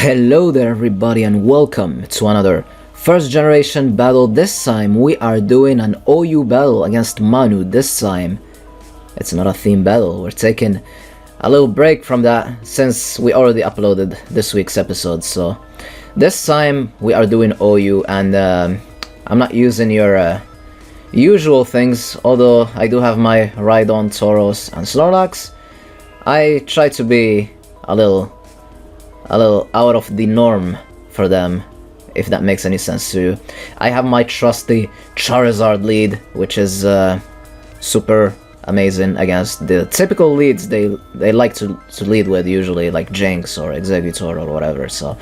Hello there everybody and welcome to another first generation battle. This time we are doing an OU battle against Manu. This time it's not a theme battle. We're taking a little break from that since we already uploaded this week's episode. So this time we are doing OU and I'm not using your usual things, although I do have my Rhydon, Tauros and Snorlax. I try to be a little out of the norm for them, if that makes any sense to you. I have my trusty Charizard lead, which is super amazing against the typical leads they like to lead with, usually like Jinx or Exeggutor or whatever. So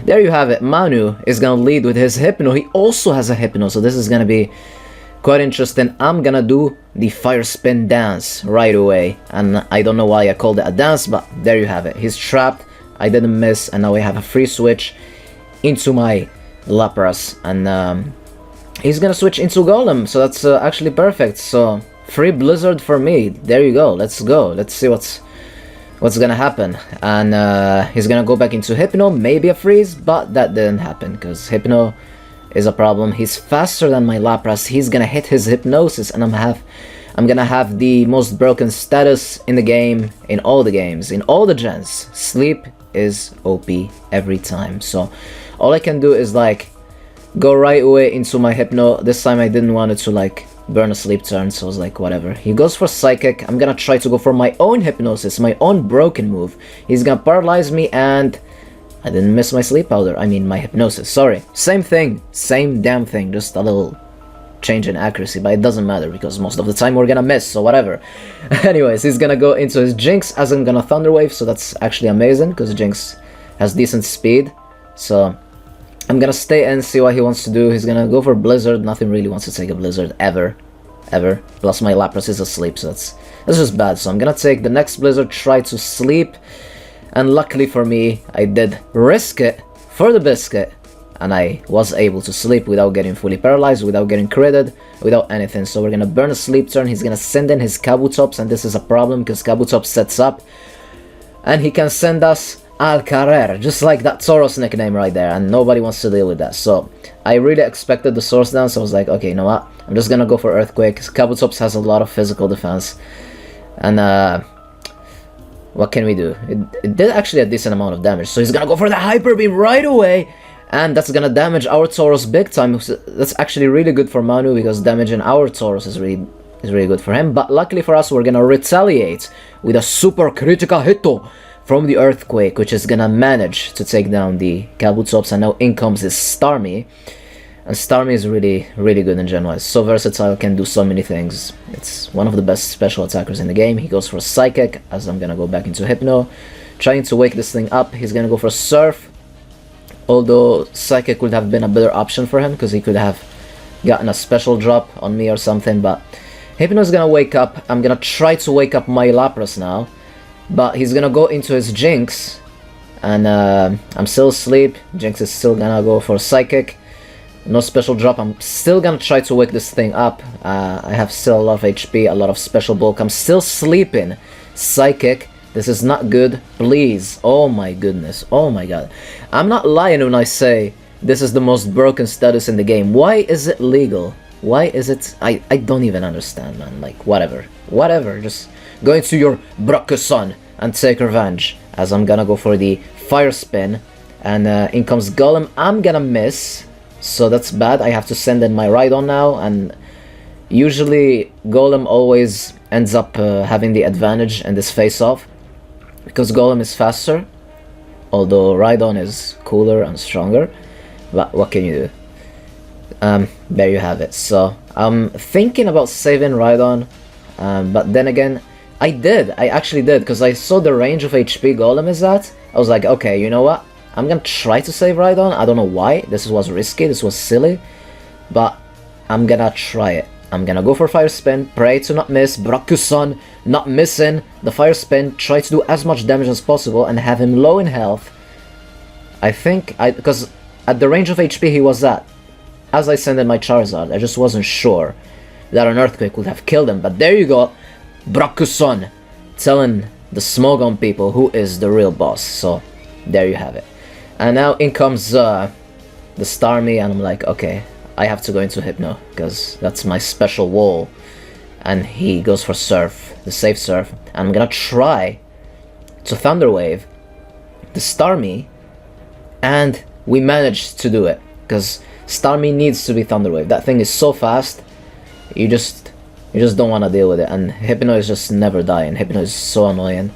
there you have it. Manu is gonna lead with his Hypno. He also has a Hypno, so this is gonna be quite interesting. I'm gonna do the Fire Spin dance right away, and I don't know why I called it a dance, but there you have it. He's trapped. I didn't miss, and now I have a free switch into my Lapras, and he's gonna switch into Golem, so that's actually perfect. So free Blizzard for me. There you go. Let's go. Let's see what's gonna happen. And he's gonna go back into Hypno, maybe a freeze, but that didn't happen because Hypno is a problem. He's faster than my Lapras. He's gonna hit his Hypnosis, and I'm gonna have the most broken status in the game, in all the games, in all the gens. Sleep is OP every time, so all I can do is like go right away into my Hypno. This time I didn't want it to like burn a sleep turn, so I was like whatever. He goes for Psychic. I'm gonna try to go for my own Hypnosis, my own broken move. He's gonna paralyze me, and I didn't miss my Sleep Powder. I mean my Hypnosis, sorry. Same thing, same damn thing, just a little change in accuracy, but it doesn't matter because most of the time we're gonna miss, so whatever. Anyways, he's gonna go into his Jinx as I'm gonna Thunder Wave, so that's actually amazing because Jinx has decent speed. So I'm gonna stay and see what he wants to do. He's gonna go for Blizzard. Nothing really wants to take a Blizzard ever. Plus my Lapras is asleep, so that's just bad. So I'm gonna take the next Blizzard, try to sleep, and luckily for me I did risk it for the biscuit, and I was able to sleep without getting fully paralyzed, without getting critted, without anything. So we're gonna burn a sleep turn. He's gonna send in his Kabutops, and this is a problem because Kabutops sets up and he can send us Al Carrer, just like that Tauros nickname right there, and nobody wants to deal with that. So I really expected the source down, so I was like, okay, you know what, I'm just gonna go for Earthquake because Kabutops has a lot of physical defense, and what can we do? It did actually a decent amount of damage, so he's gonna go for the Hyper Beam right away. And that's gonna damage our Tauros big time. That's actually really good for Manu because damaging our Tauros is really good for him. But luckily for us, we're gonna retaliate with a super critical hito from the Earthquake, which is gonna manage to take down the Kabutops. And now in comes this Starmie. And Starmie is really good in general. It's so versatile, can do so many things. It's one of the best special attackers in the game. He goes for Psychic, as I'm gonna go back into Hypno. Trying to wake this thing up. He's gonna go for Surf. Although Psychic would have been a better option for him because he could have gotten a special drop on me or something, but Hypno's gonna wake up. I'm gonna try to wake up my Lapras now, but he's gonna go into his Jinx, and I'm still asleep. Jinx is still gonna go for Psychic. No special drop. I'm still gonna try to wake this thing up. I have still a lot of HP, a lot of special bulk. I'm still sleeping. Psychic. This is not good, please. Oh my goodness, oh my god. I'm not lying when I say this is the most broken status in the game. Why is it legal? Why is it? I don't even understand, man. Like, whatever. Just go into your Brockuson and take revenge. As I'm gonna go for the Fire Spin. And in comes Golem. I'm gonna miss, so that's bad. I have to send in my Rhydon now, and usually Golem always ends up having the advantage in this face-off, because Golem is faster, although Rhydon is cooler and stronger. But what can you do? There you have it. So I'm thinking about saving Rhydon, but then again, I actually did, because I saw the range of HP Golem is at. I was like, okay, you know what? I'm gonna try to save Rhydon. I don't know why. This was risky, this was silly, but I'm gonna try it. I'm gonna go for Fire Spin, pray to not miss, Brockuson, not missing the Fire Spin, try to do as much damage as possible and have him low in health. I think, because at the range of HP he was at, as I sent in my Charizard, I just wasn't sure that an Earthquake would have killed him, but there you go, Brockuson, telling the Smogon people who is the real boss, so there you have it. And now in comes the Starmie, and I'm like, okay, I have to go into Hypno, because that's my special wall. And he goes for Surf, the safe Surf, and I'm gonna try to Thunder Wave the Starmie, and we managed to do it, because Starmie needs to be Thunder Wave. That thing is so fast, you just don't want to deal with it, and Hypno is just never dying. Hypno is so annoying.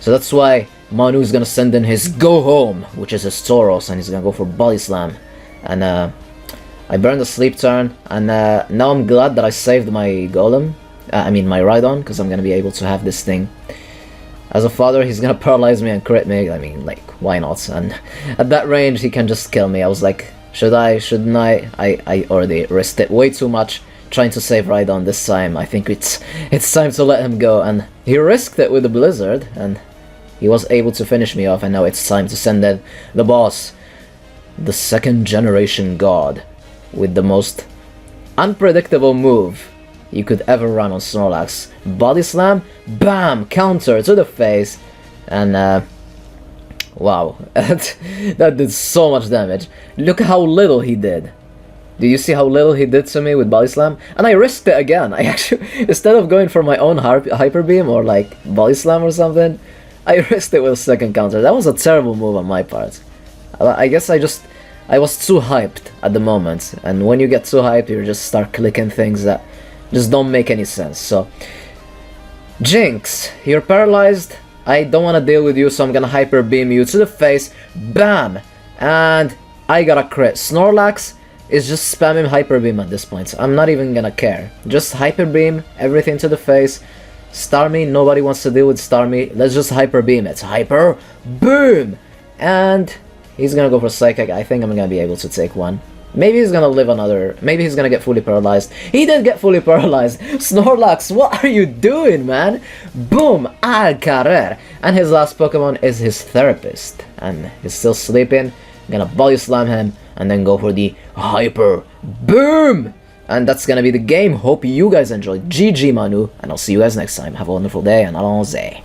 So that's why Manu is gonna send in his Go Home, which is his Tauros, and he's gonna go for Body Slam. And I burned the sleep turn, and now I'm glad that I saved my Golem, my Rhydon, because I'm gonna be able to have this thing. As a father, he's gonna paralyze me and crit me. I mean, like, why not? And at that range, he can just kill me. I was like, should I, shouldn't I? I already risked it way too much trying to save Rhydon this time. I think it's time to let him go. And he risked it with the Blizzard, and he was able to finish me off, and now it's time to send in the boss, the second generation god, with the most unpredictable move you could ever run on Snorlax. Body Slam, bam, counter to the face, and wow, that did so much damage. Look how little he did. Do you see how little he did to me with Body Slam? And I risked it again. I actually, instead of going for my own Hyper Beam or like Body Slam or something, I risked it with a second counter. That was a terrible move on my part. I guess I was too hyped at the moment, and when you get too hyped, you just start clicking things that just don't make any sense. So, Jinx, you're paralyzed. I don't want to deal with you, so I'm gonna Hyper Beam you to the face. Bam! And I got a crit. Snorlax is just spamming Hyper Beam at this point, so I'm not even gonna care. Just Hyper Beam everything to the face. Starmie, nobody wants to deal with Starmie. Let's just Hyper Beam it. Hyper Boom! And he's gonna go for Psychic. I think I'm gonna be able to take one. Maybe he's gonna live another. Maybe he's gonna get fully paralyzed. He did get fully paralyzed. Snorlax, what are you doing, man? Boom! Al Carrer! And his last Pokemon is his Therapist. And he's still sleeping. I'm gonna Body Slam him and then go for the Hyper Boom! And that's gonna be the game. Hope you guys enjoyed. GG, Manu. And I'll see you guys next time. Have a wonderful day and allons-y.